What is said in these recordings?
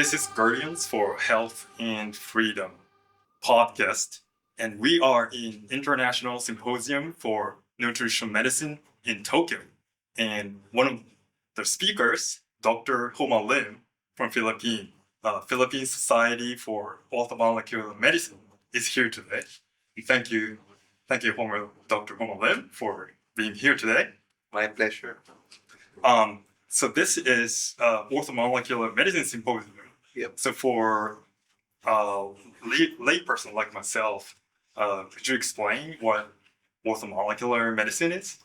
This is Guardians for Health and Freedom podcast, and we are in International Symposium for Nutrition Medicine in Tokyo. And one of the speakers, Dr. Homer Lim from Philippines, Philippine Society for Orthomolecular Medicine, is here today. And thank you, Dr. Homer Lim, for being here today. My pleasure. So this is Orthomolecular Medicine Symposium. Yep. So for lay person like myself, could you explain what orthomolecular medicine is?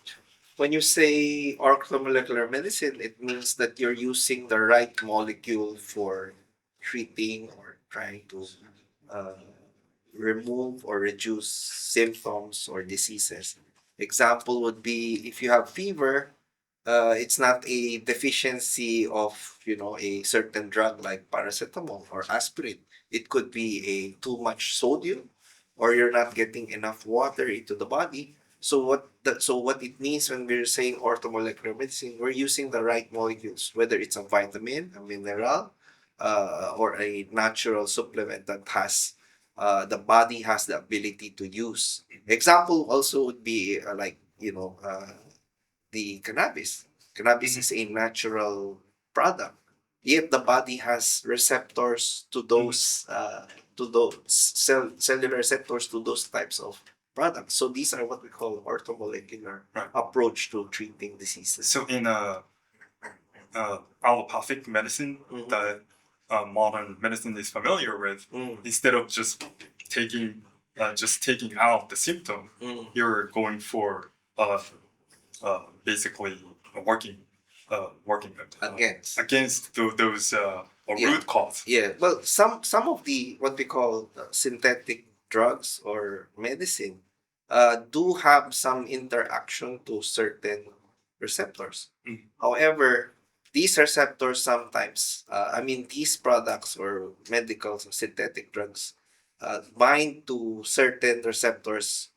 When you say orthomolecular medicine, it means that you're using the right molecule for treating or trying to remove or reduce symptoms or diseases. Example would be if you have fever, it's not a deficiency of a certain drug like paracetamol or aspirin. It could be a too much sodium, or you're not getting enough water into the body. So what it means when we're saying orthomolecular medicine, we're using the right molecules, whether it's a vitamin, a mineral, or a natural supplement that has the body has the ability to use. Example also would be the cannabis. Cannabis is a natural product, yet the body has receptors to those cellular receptors to those types of products. So these are what we call orthomolecular approach to treating diseases. So in allopathic medicine that modern medicine is familiar with, instead of just taking out the symptom, you're going for basically working against those root cause. Yeah, well, some of the what we call synthetic drugs or medicine do have some interaction to certain receptors. However, these receptors sometimes, these products or medical synthetic drugs bind to certain receptors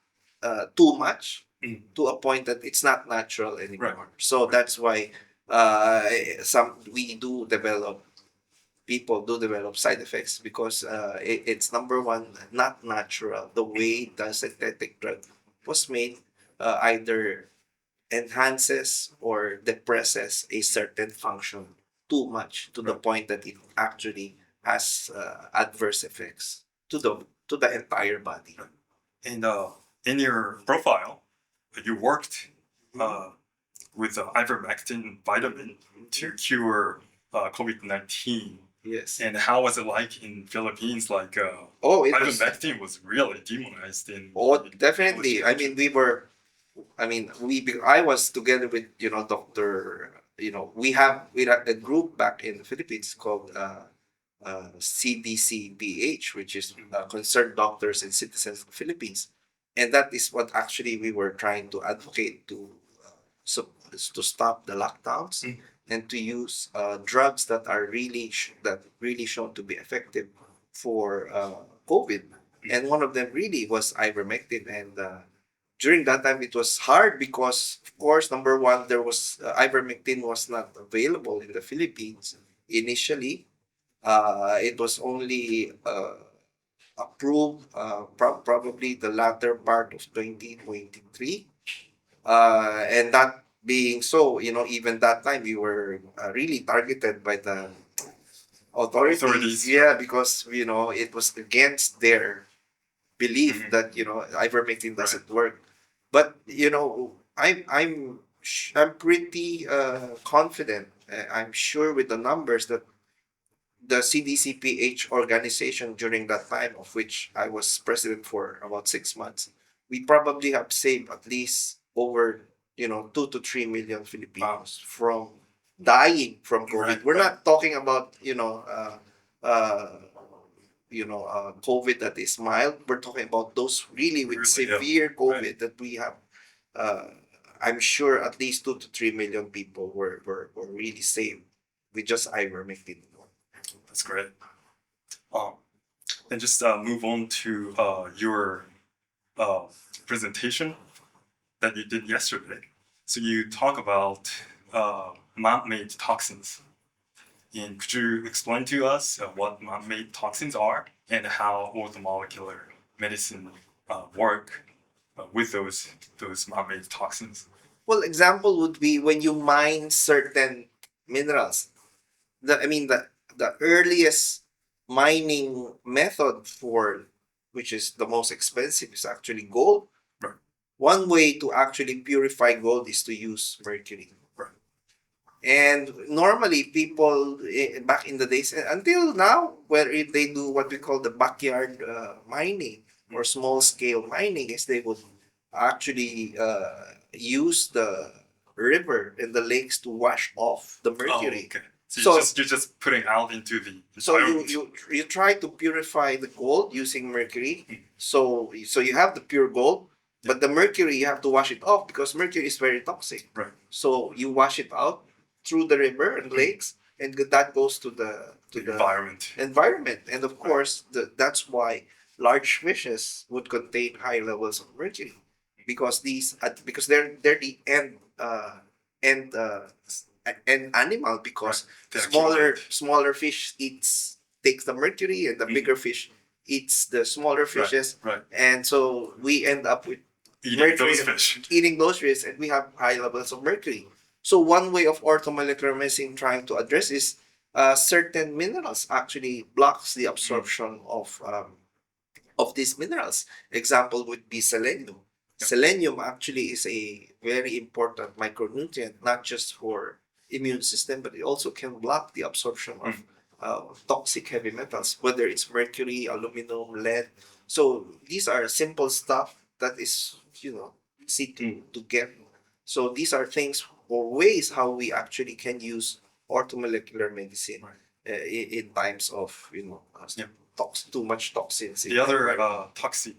too much to a point that it's not natural anymore. Right. So that's why people do develop side effects because it's number one, not natural. The way the synthetic drug was made either enhances or depresses a certain function too much to the point that it actually has adverse effects to the entire body. And in your profile, you worked with ivermectin vitamin to cure COVID-19. Yes. And how was it like in Philippines? Like ivermectin was really demonized in. Oh, definitely. I was together with Doctor. We had a group back in the Philippines called CDCPH, which is Concerned Doctors and Citizens of the Philippines, and that is what actually we were trying to advocate to stop the lockdowns and to use drugs that are really shown to be effective for COVID. And one of them really was ivermectin. And during that time, it was hard because, of course, number one, there was ivermectin was not available in the Philippines initially. It was only approved probably the latter part of 2023. And that being so, even that time we were really targeted by the authorities. Yeah, because it was against their belief that ivermectin doesn't work. But I'm pretty confident. I'm sure with the numbers that the CDCPH organization during that time, of which I was president for about 6 months, we probably have saved at least over 2 to 3 million Filipinos from dying from COVID. Right. We're not talking about COVID that is mild. We're talking about those really with severe COVID that we have. I'm sure at least 2 to 3 million people were really saved with just ivermectin. That's great. And just move on to your presentation that you did yesterday. So you talk about man-made toxins. And could you explain to us what man-made toxins are and how orthomolecular medicine work with those man-made toxins? Well, example would be when you mine certain minerals. The earliest mining method for which is the most expensive is actually gold. Right. One way to actually purify gold is to use mercury. Right. And normally people back in the days until now, where they do what we call the backyard mining or small scale mining, is they would actually use the river and the lakes to wash off the mercury. Oh, okay. So you're just putting out into the So environment. you try to purify the gold using mercury. So you have the pure gold, but the mercury you have to wash it off because mercury is very toxic. Right. So you wash it out through the river and lakes, and that goes to the environment. And of course, that's why large fishes would contain high levels of mercury because they're the end animal, because Right. smaller fish takes the mercury, and the bigger fish eats the smaller fishes, Right. and so we end up with Eating mercury, those fish. eating those fish, and we have high levels of mercury. So one way of orthomolecular medicine trying to address is certain minerals actually blocks the absorption of these minerals. Example would be selenium. Yep. Selenium actually is a very important micronutrient, not just for immune system, but it also can block the absorption of toxic heavy metals, whether it's mercury, aluminum, lead. So these are simple stuff that is, easy to get. So these are things or ways how we actually can use orthomolecular medicine in times of, too much toxins. The other toxic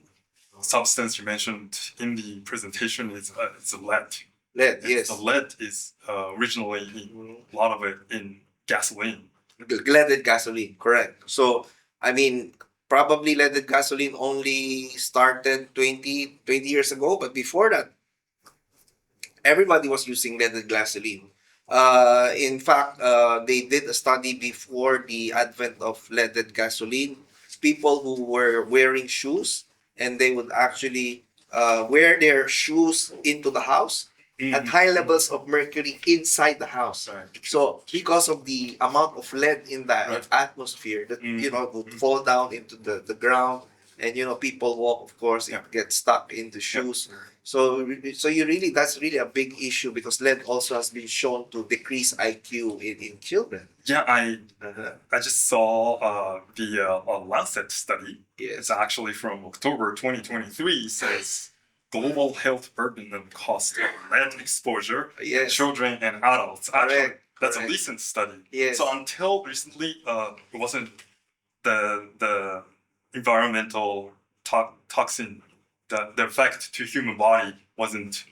substance you mentioned in the presentation is it's lead. Lead, And yes. the lead is originally a lot of it in gasoline. Leaded gasoline, correct. So, probably leaded gasoline only started 20 years ago, but before that, everybody was using leaded gasoline. In fact, they did a study before the advent of leaded gasoline. People who were wearing shoes, and they would actually wear their shoes into the house at high levels of mercury inside the house. Right. So because of the amount of lead in the Right. atmosphere that would fall down into the ground, and people walk, of course, it gets stuck in the shoes. So you really, that's really a big issue, because lead also has been shown to decrease IQ in children. Yeah, I just saw the Lancet study. Yes. It's actually from October 2023. Says global health burden and cost of lead exposure in Yes. children and adults. Actually, Correct. that's Correct. a recent study. Yes. So until recently, it wasn't the environmental toxin, the effect to human body wasn't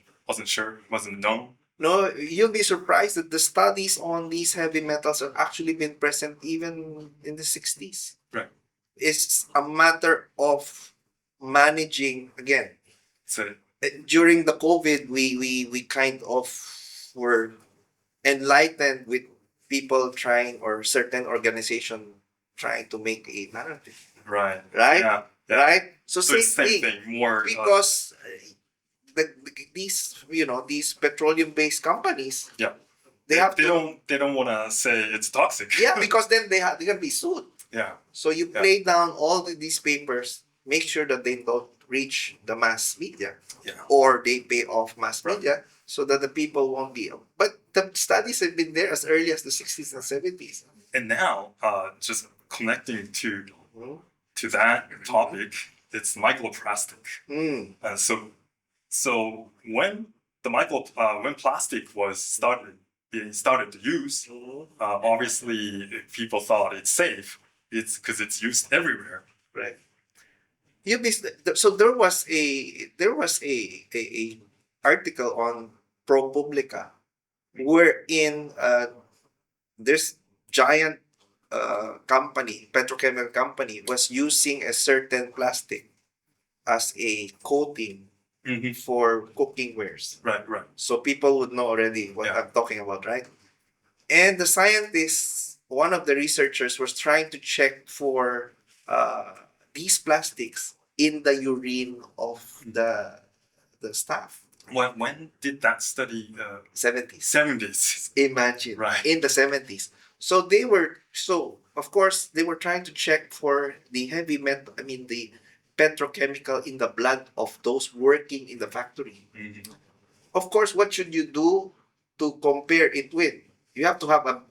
known. No, you'll be surprised that the studies on these heavy metals have actually been present even in the 60s. Right. It's a matter of managing, again, So during the COVID, we kind of were enlightened with people trying, or certain organization trying to make a narrative, right. right? Yeah. Yeah. Right? So So it's the same same thing. More because these petroleum-based companies, yeah. they have they to, don't want to say it's toxic. yeah, because then they're gonna be sued. Yeah. So you play down all these papers, make sure that they don't reach the mass media, Yeah. or they pay off mass media, so that the people won't be. But the studies have been there as early as the 60s and 70s. And now, just connecting to Mhm. that topic, it's microplastic. Mm. So when when plastic was being started to use, Mhm. obviously people thought it's safe. It's because it's used everywhere. Right. So there was a article on ProPublica wherein this giant company, petrochemical company, was using a certain plastic as a coating for cooking wares. Right. So people would know already what Yeah. I'm talking about, right? And the scientists one of the researchers was trying to check for these plastics in the urine of the staff. When did that study? 70s. 70s. Imagine, Right. in the 70s. So of course they were trying to check for the the petrochemical in the blood of those working in the factory. Mhm. Of course, what should you do to compare it with? You have to have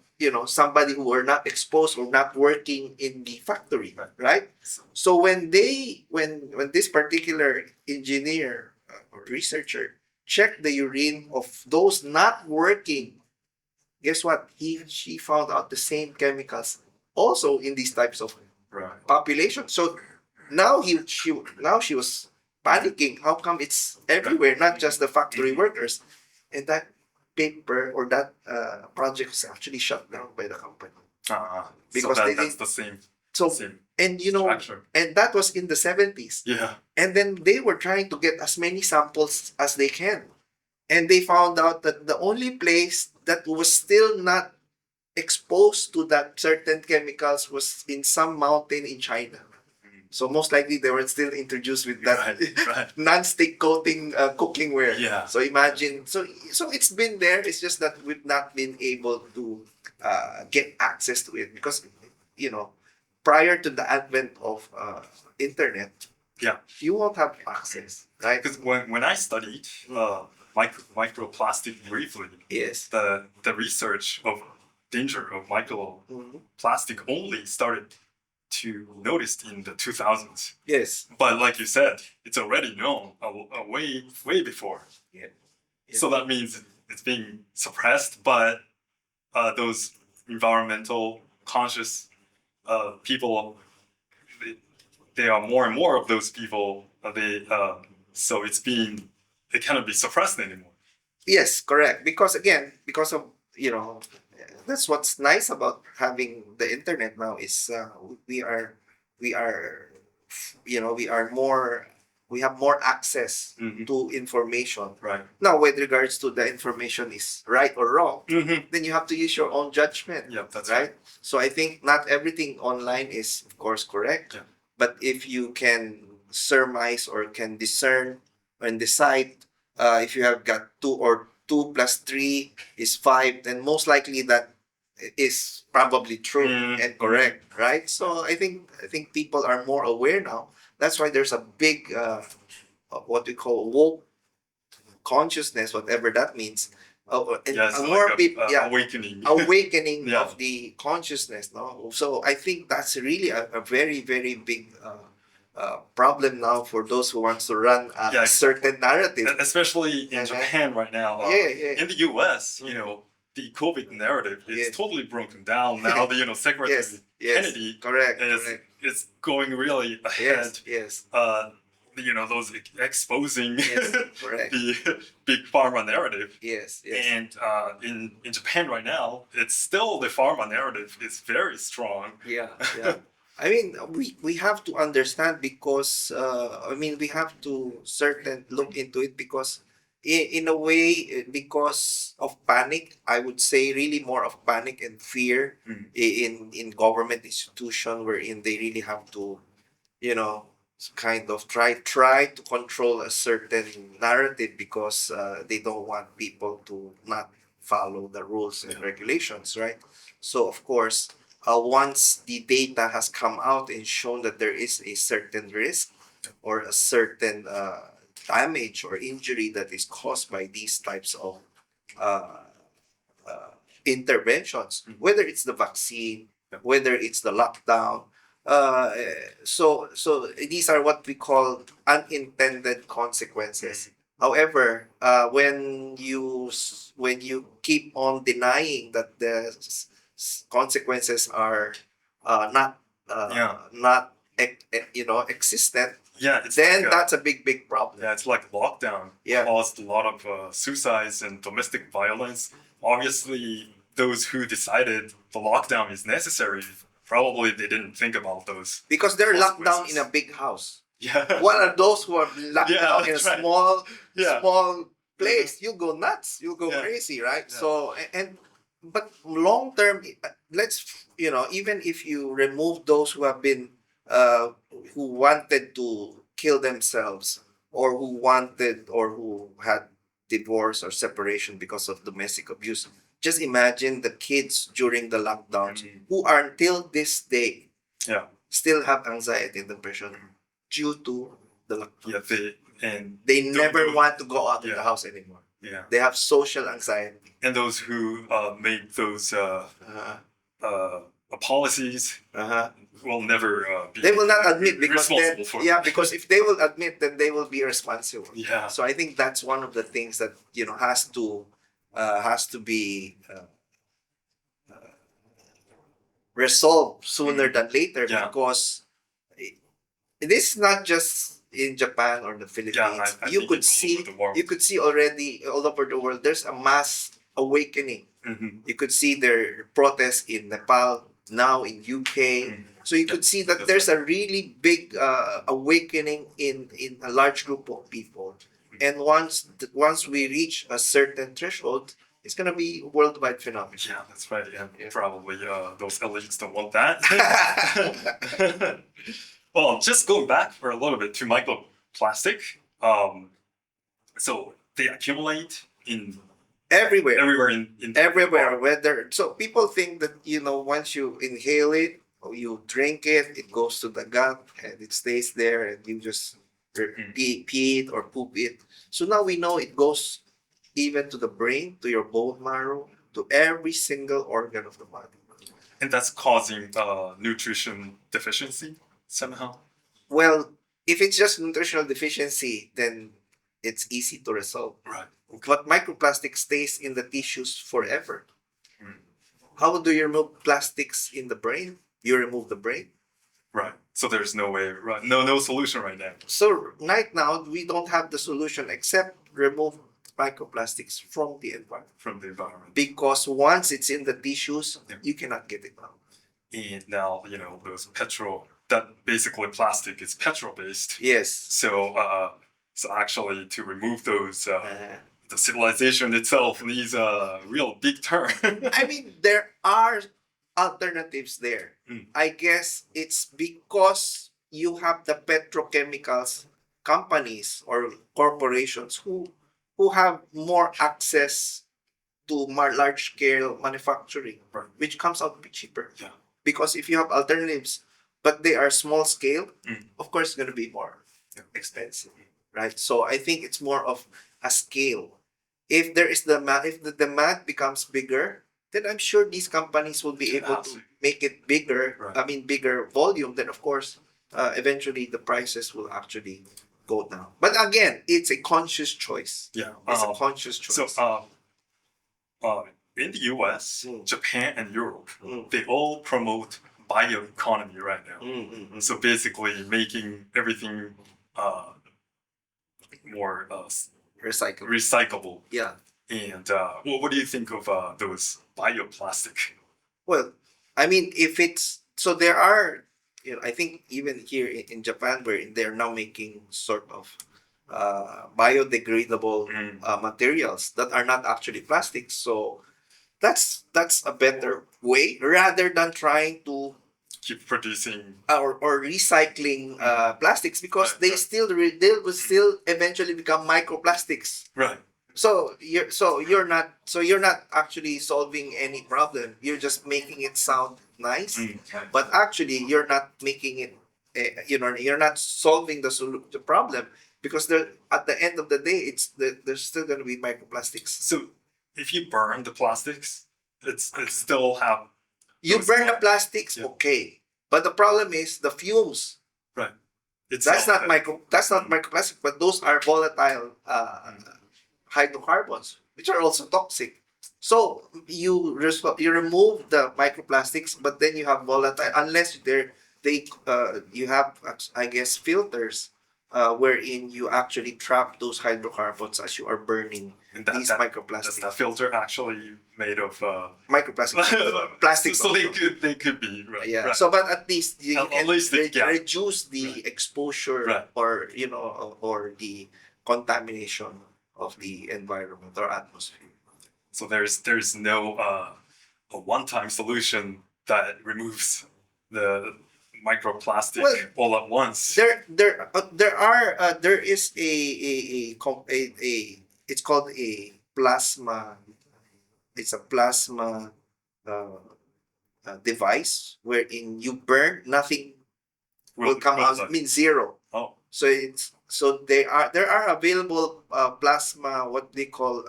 somebody who are not exposed or not working in the factory, right? So when this particular engineer or researcher checked the urine of those not working, guess what? She found out the same chemicals also in these types of Right. population. So now she was panicking. How come it's everywhere, not just the factory workers? And that paper or that project was actually shut down by the company. Because that's the same. So Same and structure. and that was in the 70s. Yeah. And then they were trying to get as many samples as they can. And they found out that the only place that was still not exposed to that certain chemicals was in some mountain in China. So most likely they were still introduced with that Right. non-stick coating cookware. Yeah. So imagine, so it's been there. It's just that we've not been able to get access to it because, prior to the advent of internet, Yeah. you won't have access, right? Because when I studied microplastic briefly, Yes. the research of danger of microplastic only started to notice in the 2000s. Yes. But like you said, it's already known way before. Yeah. So that means it's being suppressed, but those environmental conscious people, there are more and more of those people. So it cannot be suppressed anymore. Yes, correct. Because of that's what's nice about having the internet now is we have more access Mhm. to information. Right. Now, with regards to the information is right or wrong, Mm-hmm. then you have to use your own judgment. Yeah, that's right. So I think not everything online is, of course, correct. Yeah. But if you can surmise or can discern and decide, if you have got 2 or 2 plus 3 is 5, then most likely that is probably true and correct, right? So I think people are more aware now. That's why there's a big what we call woke consciousness, whatever that means. And Yes, more like people, awakening. awakening Yeah. of the consciousness. No, so I think that's really a very very big problem now for those who wants to run a Yeah. certain narrative. Especially in Uh-huh. Japan right now. Yeah. In the US, the COVID narrative is Yes. totally broken down now. Secretary Yes, Kennedy correct. is going really ahead. Yes. Those exposing Yes, correct. the big pharma narrative. Yes. And in Japan right now, it's still the pharma narrative is very strong. Yeah. I mean, we have to understand because we have to look into it because in a way because of panic, I would say really more of panic and fear in government institution wherein they really have to kind of try to control a certain narrative because they don't want people to not follow the rules and regulations, right? So of course, once the data has come out and shown that there is a certain risk or a certain damage or injury that is caused by these types of interventions, whether it's the vaccine, whether it's the lockdown. So these are what we call unintended consequences. However, when you keep on denying that the consequences are not existent, then that's a big problem. Yeah, it's like lockdown caused a lot of suicides and domestic violence. Obviously, those who decided the lockdown is necessary, probably they didn't think about those. Because they're locked down in a big house. Yeah. What are those who are locked down in a small place? You go nuts. You go crazy, right? Yeah. So and but long term, let's even if you remove those who have been who wanted to kill themselves, or who wanted or who had divorce or separation because of domestic abuse, just imagine the kids during the lockdowns who are until this day Yeah. still have anxiety and depression due to the lockdown. Yeah. They never want to go out of the Yeah. house anymore. Yeah. They have social anxiety. And those who made those policies will never be They will not admit, because then, responsible for. because if they will admit, then they will be responsible. Yeah. So I think that's one of the things that has to be resolved sooner than later, Yeah. because this is not just in Japan or the Philippines. I You think could it's all see over the world. you could see already all over the world. There's a mass awakening. Mhm. You could see their protests in Nepal, now in UK. So you could see that That's there's a really big awakening in a large group of people. And once we reach a certain threshold, it's gonna be a worldwide phenomenon. Yeah, that's right. And probably those elites don't want that. Well, just going back for a little bit to microplastic. So they accumulate in Everywhere. in Everywhere. Whether so people think that once you inhale it or you drink it, it goes to the gut and it stays there, and you just pee it or poop it. So now we know it goes even to the brain, to your bone marrow, to every single organ of the body. And that's causing nutrition deficiency somehow. Well, if it's just nutritional deficiency, then it's easy to resolve. Right. But microplastic stays in the tissues forever. Mm. How do you remove plastics in the brain? You remove the brain. Right. So there's no way. Right. No solution right now. So right now, we don't have the solution except remove microplastics from the environment. From the environment. Because once it's in the tissues, you cannot get it out. And now those that basically plastic is petrol based. Yes. So actually to remove those. The civilization itself needs a real big turn. I mean, there are alternatives there. I guess it's because you have the petrochemicals companies or corporations who have more access to large scale manufacturing, Right. which comes out cheaper. Yeah. Because if you have alternatives, but they are small scale, of course it's going to be more expensive, right? So I think it's more of a scale. If there is if the demand becomes bigger, then I'm sure these companies will be able to make it bigger. Right. I mean, bigger volume. Then of course, eventually the prices will actually go down. But again, it's a conscious choice. Yeah. It's a conscious choice. So in the US, Japan, and Europe, they all promote bioeconomy right now. So basically making everything more recyclable. Yeah. And what do you think of those bioplastic? Well, I mean, if it's so, there are. I think even here in Japan, where they're now making sort of biodegradable materials that are not actually plastics. So that's a better way rather than trying to keep producing or recycling plastics, because they will still eventually become microplastics. Right. So you're not actually solving any problem. You're just making it sound nice, but actually you're not making it. You're not solving the problem, because at the end of the day, there's still going to be microplastics. So if you burn the plastics, it's still have. You burn the plastics, okay, but the problem is the fumes. Right. That's not microplastic, but those are volatile hydrocarbons, which are also toxic. So you remove the microplastics, but then you have volatile, unless you have, I guess, filters wherein you actually trap those hydrocarbons as you are burning these microplastics. Is the filter actually made of microplastics? Plastic. So they could be right. Yeah. Right. So, but at least you can reduce the exposure, or or the contamination of the environment or atmosphere. So there's no a one-time solution that removes the microplastic Well, all at once. There is it's called a plasma. It's a plasma device wherein you burn, nothing will come out. It means zero. Oh, So there are available plasma, what they call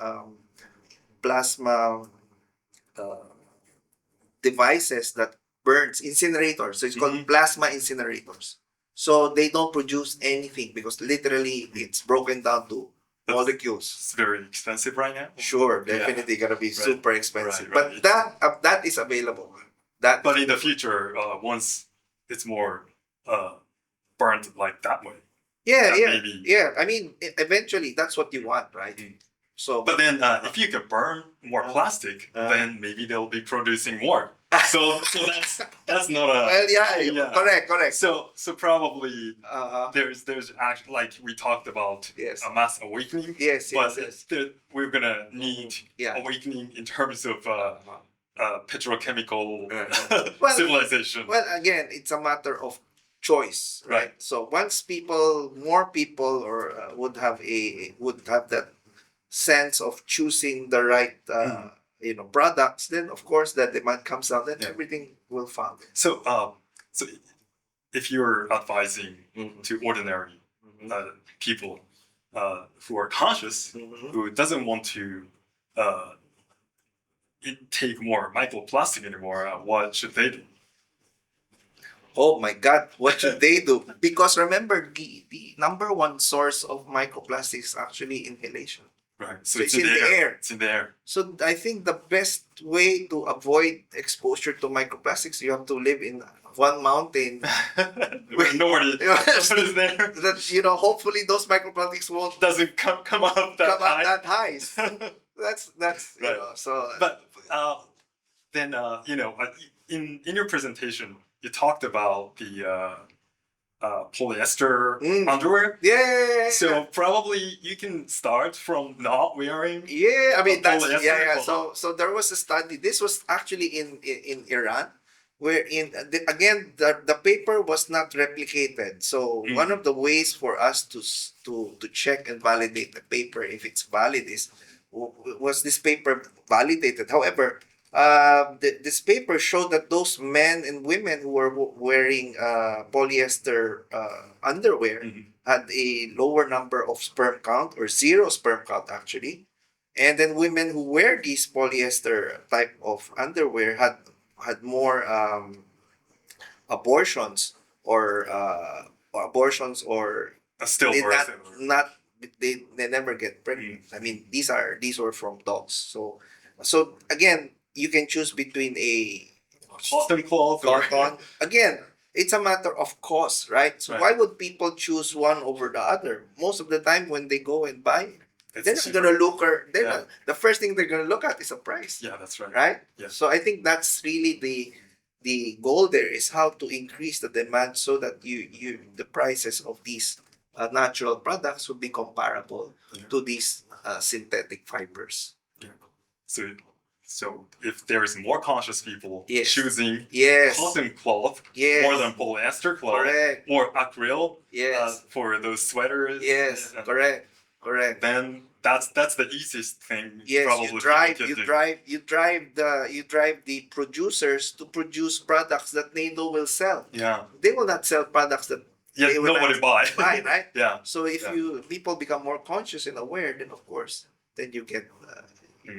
plasma devices that burns, incinerators. So it's called plasma incinerators. So they don't produce anything because literally it's broken down to molecules. it's very expensive right now. Sure, Yeah. definitely gonna be super expensive. Right. But that is available. But in the future, once it's more burned like that way. Yeah, maybe. yeah. I mean, eventually that's what you want, right? So, But then if you could burn more plastic, then maybe they'll be producing more. So that's not a well, yeah, correct. So probably Uh-huh. there's actually, like we talked about, Yes. a mass awakening. Yes, But yes. we're gonna need Yeah. awakening in terms of petrochemical Well, civilization. Well, again, it's a matter of choice, right? Right. So once more people, or would have that sense of choosing the right, products, then of course that demand comes down, then everything will follow. So so if you're advising to ordinary people who are conscious, who doesn't want to take more microplastic anymore, what should they do? Oh my God, what should they do? Because remember, the number one source of microplastics is actually inhalation. Right. So it's in the air. It's in the air. So I think the best way to avoid exposure to microplastics, you have to live in one mountain Where nobody is there. that hopefully those microplastics won't Doesn't come up that come high. up that high. that's Right. so. But then in your presentation, you talked about the polyester underwear. Yeah. So probably you can start from not wearing. Yeah, I mean that's polyester. So there was a study. This was actually in Iran, wherein the paper was not replicated. So one of the ways for us to check and validate the paper if it's valid was this paper validated. However, this paper showed that those men and women who were wearing polyester underwear had a lower number of sperm count, or zero sperm count actually, and then women who wear these polyester type of underwear had more abortions or Still they worth not, it. they never get pregnant. I mean, these were from dogs. So again, you can choose between a Cotton cloth. cotton. Again, it's a matter of cost, right? So Right. why would people choose one over the other? Most of the time when they go and buy, It's they're not cheaper. gonna look Yeah. the first thing they're gonna look at is a price. Yeah, that's right. Right? Yeah. So I think that's really the goal there, is how to increase the demand so that the prices of these natural products will be comparable to these synthetic fibers. So if there is more conscious people Yes. choosing Yes. cotton cloth Yes. more than polyester cloth, Correct. or acrylic Yes. for those sweaters, Yes. Correct. then that's the easiest thing. Yes, probably you people can do. drive the producers to produce products that they know will sell. Yeah, They will not sell products that they will nobody not buy. buy, right? Yeah, So if people become more conscious and aware, then of course, then you get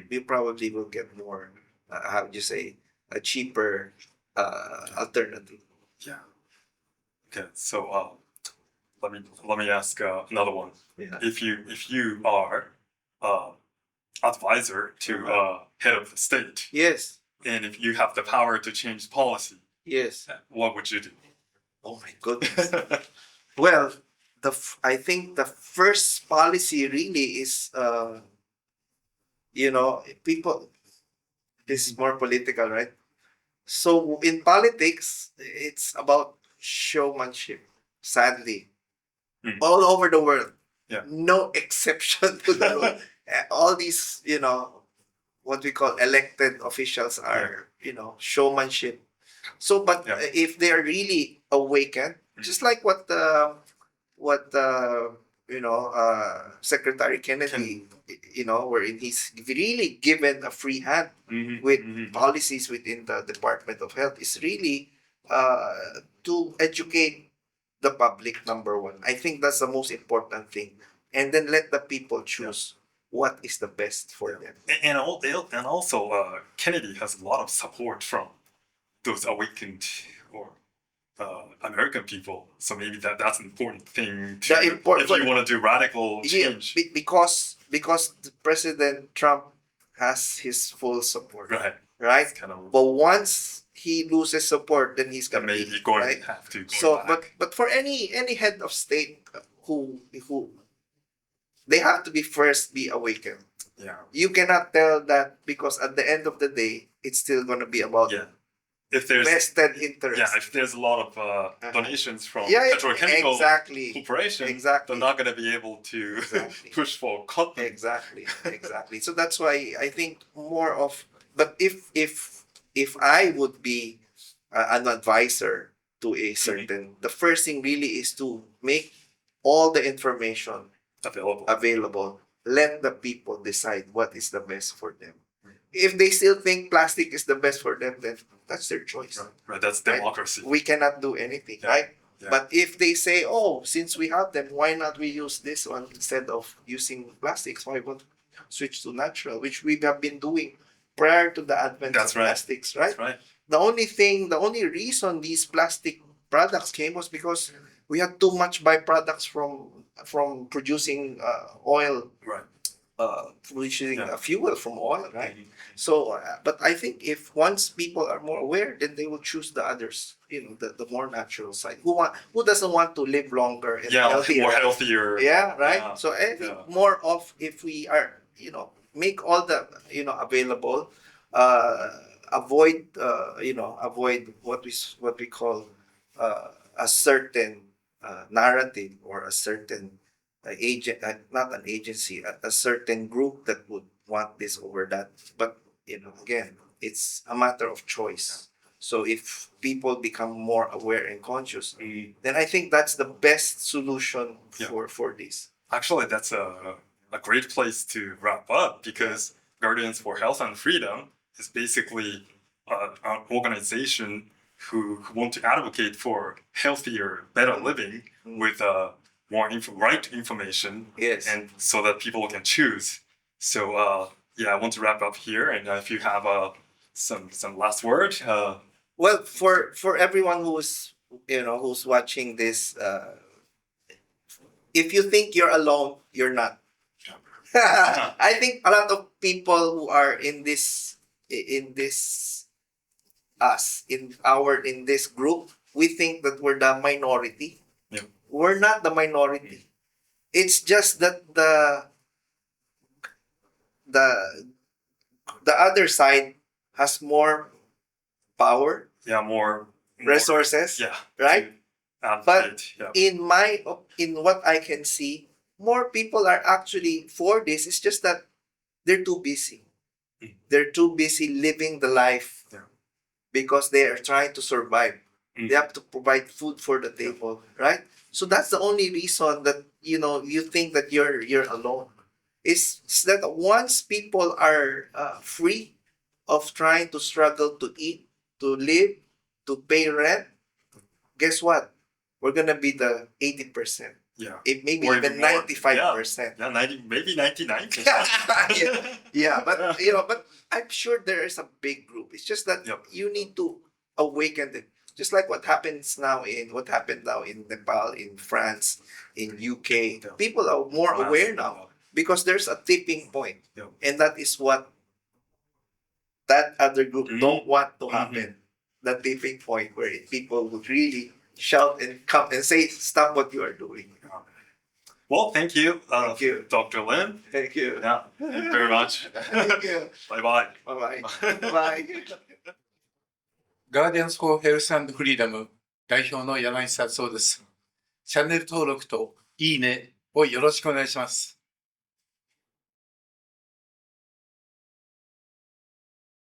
you probably will get more. How would you say, a cheaper alternative? yeah. Okay, so let me ask another one. Yeah. If you are advisor to head of the state, Yes. and if you have the power to change policy, Yes. what would you do? Oh my goodness. Well, I think the first policy really is, people. This is more political, right? So in politics, it's about showmanship. Sadly, all over the world, Yeah. no exception to the rule. All these, what we call elected officials are, showmanship. So, but if they are really awakened, just like what Secretary Kennedy, wherein he's really given a free hand with policies within the Department of Health, is really to educate the public, number one. I think that's the most important thing. And then let the people choose what is the best for them. And also, Kennedy has a lot of support from those awakened or American people. So maybe that's an important thing to, if you want to do radical change. Yeah, because President Trump has his full support. Right? But once he loses support, then he's gonna maybe going to have to go back. But for any head of state who they have to be awakened. Yeah. You cannot tell that, because at the end of the day, it's still gonna be about if there's vested interest. Yeah, if there's a lot of donations from petrochemical corporations, they're not going to be able to push for cotton. Exactly. So that's why I think more of. But if I would be an advisor to a certain, the first thing really is to make all the information available. Let the people decide what is the best for them. If they still think plastic is the best for them, then that's their choice. Right. That's democracy. We cannot do anything, right? Yeah. But if they say, oh, since we have them, why not we use this one instead of using plastics? Why not switch to natural, which we have been doing prior to the advent of plastics, right? That's right. The only reason these plastic products came was because we had too much byproducts from producing oil. Right. Producing fuel from oil, right? So, but I think if once people are more aware, then they will choose the others, the more natural side. Who doesn't want to live longer and healthier? More healthier. Yeah, right. So I think more of, if we are, make all the available, avoid what we call a certain narrative or a certain not an agency, a certain group that would want this over that. But again, it's a matter of choice. So if people become more aware and conscious, then I think that's the best solution for this. Actually, that's a great place to wrap up, because Guardians for Health and Freedom is basically an organization who want to advocate for healthier, better living with more right information, and so that people can choose. So I want to wrap up here, and if you have some last word. Well, for everyone who's watching this, if you think you're alone, you're not. I think a lot of people who are in this group, we think that we're the minority. We're not the minority. It's just that the other side has more power. More resources. Right? But in what I can see, more people are actually for this. It's just that they're too busy. They're too busy living the life because they are trying to survive. They have to provide food for the table, right? So that's the only reason that you think that you're alone. It's that once people are free of trying to struggle to eat, to live, to pay rent, guess what? We're gonna be the 80%. Maybe even 95%. 90, maybe 99%. But I'm sure there is a big group. It's just that you need to awaken them. Just like what happened now in Nepal, in France, in UK. People are more aware now because there's a tipping point. And that is what that other group don't want to happen. The tipping point where people would really shout and come and say, stop what you are doing. Well, thank you. Thank you. Dr. Lim. Thank you. Thank you very much. Thank you. Bye-bye. Bye-bye. Bye. ガーディアンズ・フォー・ヘルス・アンド・フリーダム代表の柳下敦夫です。チャンネル登録といいねをよろしくお願いします。